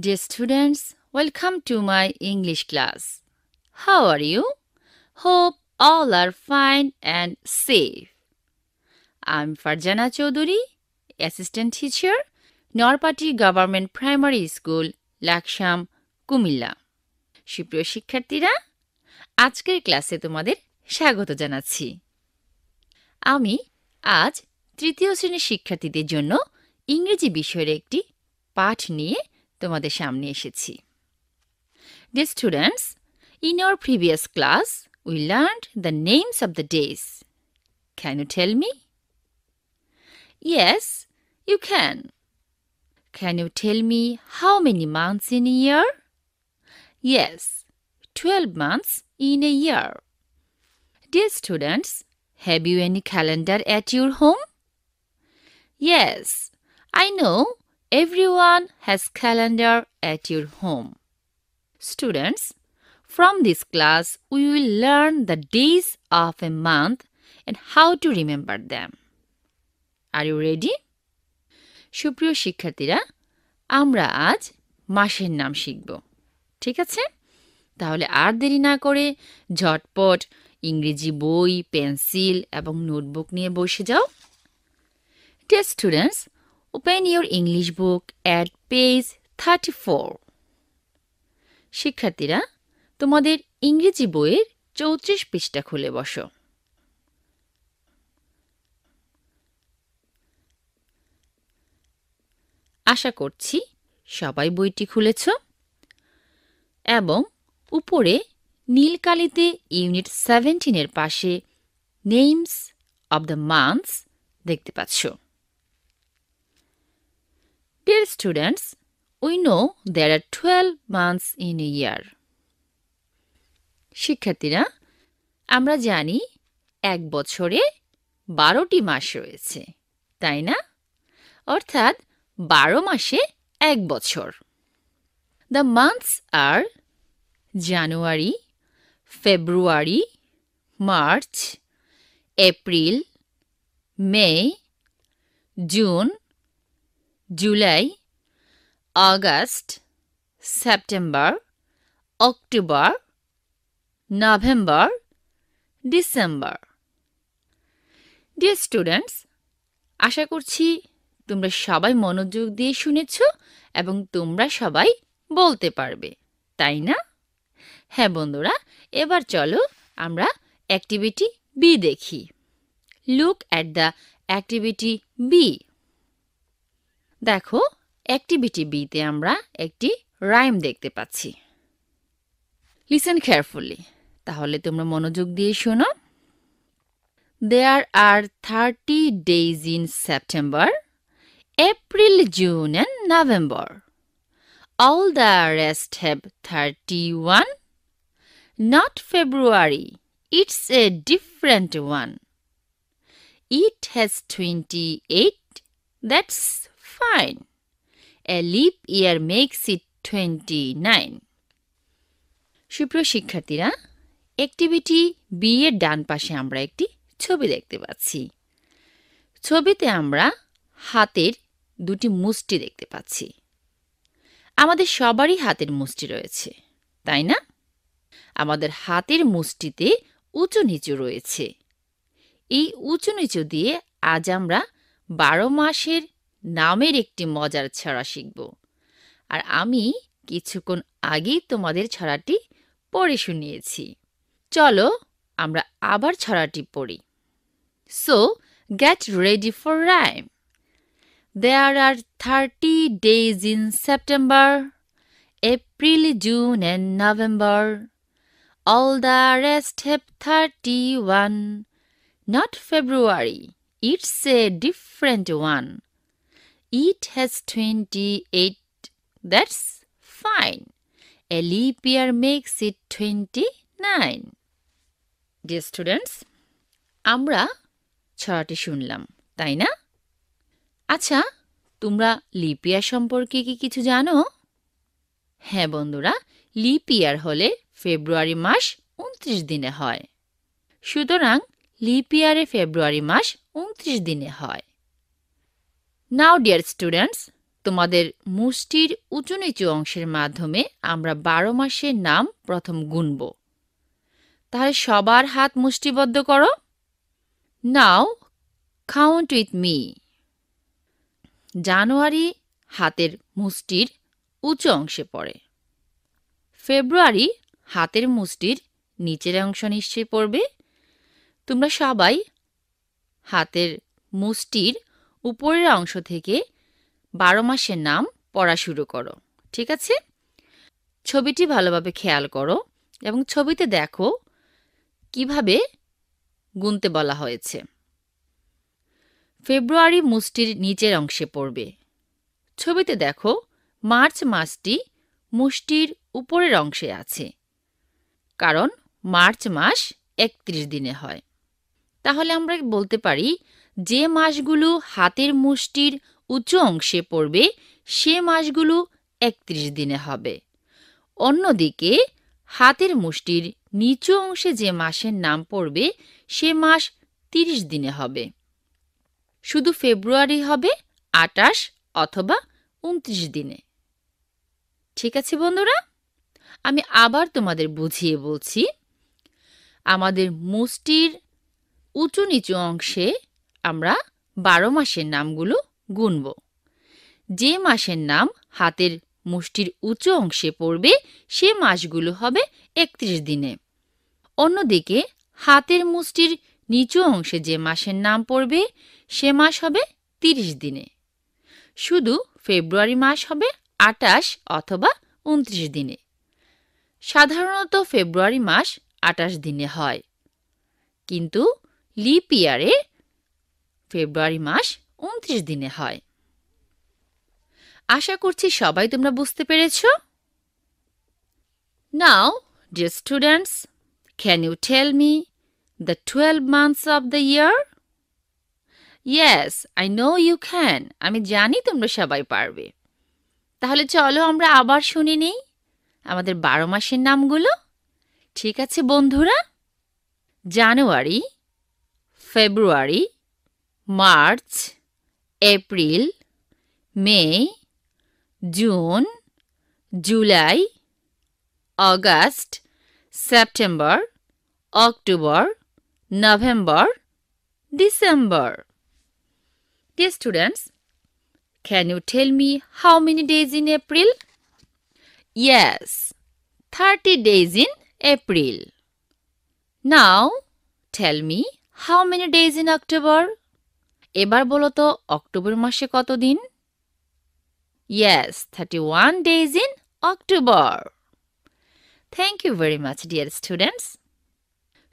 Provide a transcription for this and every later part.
Dear students, welcome to my English class. How are you? Hope all are fine and safe. I'm Farjana Chaudhuri, Assistant Teacher, Norpati Government Primary School, Laksham, Kumilla. সুপ্রিয় শিক্ষার্থীরা, আজকের ক্লাসে তোমাদের স্বাগত জানাচ্ছি। আমি আজ তৃতীয় শ্রেণীর শিক্ষার্থীদের জন্য ইংরেজি বিষয়ের একটি পাঠ নিয়ে তোমাদের সামনে এসেছি। Dear students, in our previous class, we learned the names of the days. Can you tell me? Yes, you can. Can you tell me how many months in a year? Yes, 12 months in a year. Dear students, have you any calendar at your home? Yes, I know everyone has calendar at your home. Students, from this class, we will learn the days of a month and how to remember them. Are you ready? সুপ্রিয় শিক্ষার্থীরা, আমরা আজ মাসের নাম শিখব। ঠিক আছে? তাহলে আর দেরি না করে ঝটপট ইংরেজি বই, পেন্সিল এবং নোটবুক নিয়ে বসে যাও। Dear students, open your English book at page 34. শিক্ষার্থীরা, তোমাদের ইংরেজি বইয়ের 34 পৃষ্ঠা খুলে বসো। আশা করছি সবাই বইটি খুলেছ এবং উপরে নীল কালিতে ইউনিট 17 এর পাশে নেমস অব দ্য মান্থস দেখতে পাচ্ছ। Dear students, we know there are 12 months in a year. শিক্ষার্থীরা, আমরা জানি এক বছরে 12টি মাস রয়েছে, তাই না? অর্থাৎ 12 মাসে এক বছর। The months are January, February, March, April, May, June, July, August, September, October, November, December. Dear students, আশা করছি তোমরা সবাই মনোযোগ দিয়ে শুনেছ এবং তোমরা সবাই বলতে পারবে, তাই না? হ্যাঁ বন্ধুরা, এবার চলো আমরা অ্যাক্টিভিটি বি দেখি। Look at the activity B. দেখো, অ্যাক্টিভিটি বিতে আমরা একটি রাইম দেখতে পাচ্ছি। Listen carefully. তাহলে তোমরা মনোযোগ দিয়ে শোনো। There are 30 days in September, April, June and November. All the rest have 31. Not February. It's a different one. It has 28. That's fine. A leap year makes it 29. সুপ্রিয় শিক্ষার্থীরা, activity B এর ডান পাশে আমরা একটি ছবি দেখতে পাচ্ছি। ছবিতে আমরা হাতের দুটি মুষ্টি দেখতে পাচ্ছি। আমাদের সবারই হাতের মুষ্টি রয়েছে, তাই না? আমাদের হাতের মুষ্টিতে উঁচু নিচু রয়েছে। এই উঁচু নিচু দিয়ে আজ আমরা 12 মাসের নামের একটি মজার ছড়া শিখব। আর আমি কিছুক্ষণ আগেই তোমাদের ছড়াটি পড়ে শুনিয়েছি। চলো আমরা আবার ছড়াটি পড়ি। So, get ready for rhyme. There are 30 days in September, April, June and November. All the rest have 31. Not February. It's a different one. It has 28. That's fine. A leap year makes it 29. Dear students, আমরা ছড়াটি শুনলাম, তাই না? আচ্ছা, তোমরা lip ইয়ার সম্পর্কে কি কিছু জানো? হ্যাঁ বন্ধুরা, লিপ ইয়ার হলে ফেব্রুয়ারি মাস 29 দিনে হয়। সুতরাং লিপ ইয়ারে ফেব্রুয়ারি মাস 29 দিনে হয়। Now dear students, তোমাদের মুষ্টির উঁচু নিচু অংশের মাধ্যমে আমরা 12 মাসের নাম প্রথম গুনব। তাহলে সবার হাত মুষ্টিবদ্ধ করো। নাও কাউন্ট উইথ মি। জানুয়ারি হাতের মুষ্টির উঁচু অংশে পড়ে। ফেব্রুয়ারি হাতের মুষ্টির নিচের অংশ নিশ্চয়ই পড়বে। তোমরা সবাই হাতের মুষ্টির উপরের অংশ থেকে 12 মাসের নাম পড়া শুরু করো। ঠিক আছে? ছবিটি ভালোভাবে খেয়াল করো এবং ছবিতে দেখো কিভাবে গুনতে বলা হয়েছে। ফেব্রুয়ারি মুষ্টির নিচের অংশে পড়বে। ছবিতে দেখো মার্চ মাসটি মুষ্টির উপরের অংশে আছে, কারণ মার্চ মাস 31 দিনে হয়। তাহলে আমরা বলতে পারি যে মাসগুলো হাতের মুষ্টির উঁচু অংশে পড়বে সে মাসগুলো 31 দিনে হবে। অন্যদিকে হাতের মুষ্টির নিচু অংশে যে মাসের নাম পড়বে সে মাস 30 দিনে হবে। শুধু ফেব্রুয়ারি হবে 28 অথবা 29 দিনে। ঠিক আছে বন্ধুরা, আমি আবার তোমাদের বুঝিয়ে বলছি। আমাদের মুষ্টির উঁচু নিচু অংশে আমরা 12 মাসের নামগুলো গুনব। যে মাসের নাম হাতের মুষ্টির উঁচু অংশে পড়বে সে মাসগুলো হবে 31 দিনে। অন্যদিকে হাতের মুষ্টির নিচু অংশে যে মাসের নাম পড়বে সে মাস হবে 30 দিনে। শুধু ফেব্রুয়ারি মাস হবে 28 অথবা 29 দিনে। সাধারণত ফেব্রুয়ারি মাস 28 দিনে হয়, কিন্তু লিপ ইয়ারে ফেব্রুয়ারি মাস 29 দিনে হয়। আশা করছি সবাই তোমরা বুঝতে পেরেছো। Now, dear students, can you tell me the 12 months of the year? Yes, I know you can. আমি জানি তোমরা সবাই পারবে। তাহলে চলো আমরা আবার শুনে নেই আমাদের 12 মাসের নামগুলো। ঠিক আছে বন্ধুরা? January, February, March, April, May, June, July, August, September, October, November, December. Dear students, can you tell me how many days in April? Yes, 30 days in April. Now, tell me how many days in October? এবার বলো তো October মাসে কত দিন? Yes, 31 days in October. Thank you very much, dear students.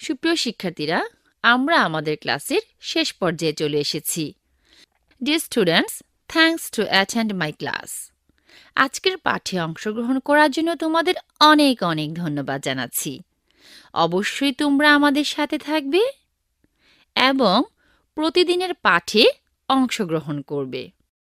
সুপ্রিয় শিক্ষার্থীরা, আমরা আমাদের ক্লাসের শেষ পর্যায়ে চলে এসেছি। Dear students, thanks to attend my class. আজকের পাঠে অংশগ্রহণ করার জন্য তোমাদের অনেক অনেক ধন্যবাদ জানাচ্ছি। অবশ্যই তোমরা আমাদের সাথে থাকবে এবং প্রতিদিনের পাঠে অংশগ্রহণ করবে।